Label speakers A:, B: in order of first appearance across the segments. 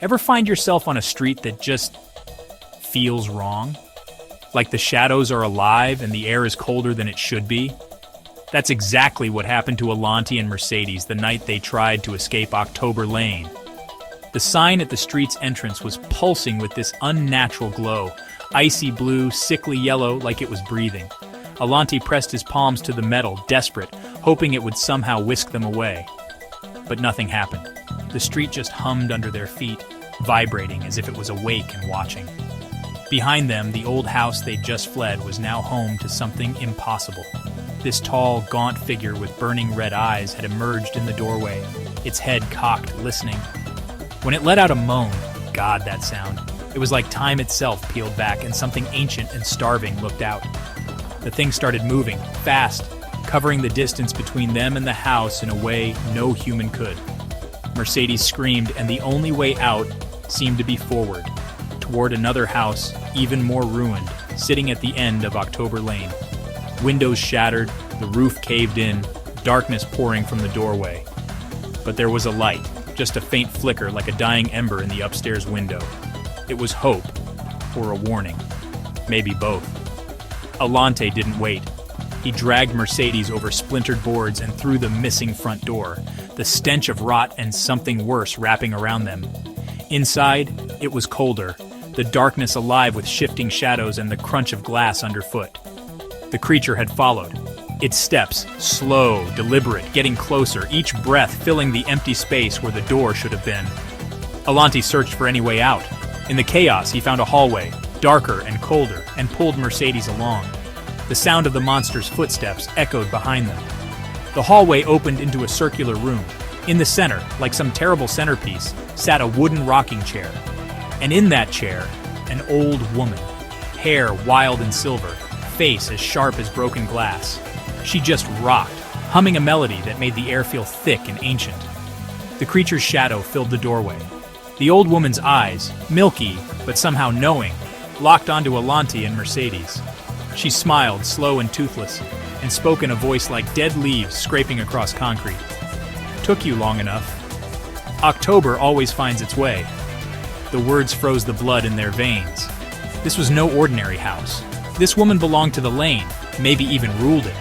A: Ever find yourself on a street that just feels wrong? Like the shadows are alive and the air is colder than it should be? That's exactly what happened to Allonte and Mercedes the night they tried to escape October Lane. The sign at the street's entrance was pulsing with this unnatural glow, icy blue, sickly yellow, like it was breathing. Allonte pressed his palms to the metal, desperate, hoping it would somehow whisk them away. But nothing happened. The street just hummed under their feet, vibrating as if it was awake and watching. Behind them, the old house they'd just fled was now home to something impossible. This tall, gaunt figure with burning red eyes had emerged in the doorway, its head cocked, listening. When it let out a moan, God, that sound. It was like time itself peeled back and something ancient and starving looked out. The thing started moving, fast, covering the distance between them and the house in a way no human could. Mercedes screamed, and the only way out seemed to be forward, toward another house, even more ruined, sitting at the end of October Lane. Windows shattered, the roof caved in, darkness pouring from the doorway. But there was a light, just a faint flicker like a dying ember in the upstairs window. It was hope, or a warning. Maybe both. Allonte didn't wait. He dragged Mercedes over splintered boards and through the missing front door, the stench of rot and something worse wrapping around them. Inside, it was colder, the darkness alive with shifting shadows and the crunch of glass underfoot. The creature had followed. Its steps, slow, deliberate, getting closer, each breath filling the empty space where the door should have been. Allonte searched for any way out. In the chaos, he found a hallway, darker and colder, and pulled Mercedes along. The sound of the monster's footsteps echoed behind them. The hallway opened into a circular room. In the center, like some terrible centerpiece, sat a wooden rocking chair. And in that chair, an old woman, hair wild and silver, face as sharp as broken glass. She just rocked, humming a melody that made the air feel thick and ancient. The creature's shadow filled the doorway. The old woman's eyes, milky but somehow knowing, locked onto Allonte and Mercedes. She smiled, slow and toothless, and spoke in a voice like dead leaves scraping across concrete. "Took you long enough. October always finds its way." The words froze the blood in their veins. This was no ordinary house. This woman belonged to the lane, maybe even ruled it.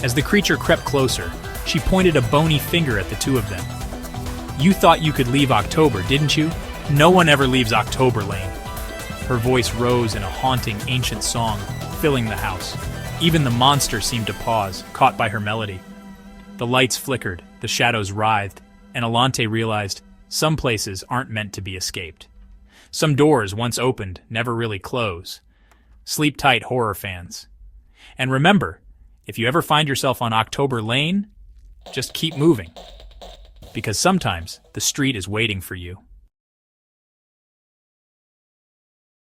A: As the creature crept closer, she pointed a bony finger at the two of them. "You thought you could leave October, didn't you? No one ever leaves October Lane." Her voice rose in a haunting, ancient song, filling the house. Even the monster seemed to pause, caught by her melody. The lights flickered, the shadows writhed, and Allonte realized some places aren't meant to be escaped. Some doors, once opened, never really close. Sleep tight, horror fans. And remember, if you ever find yourself on October Lane, just keep moving. Because sometimes the street is waiting for you.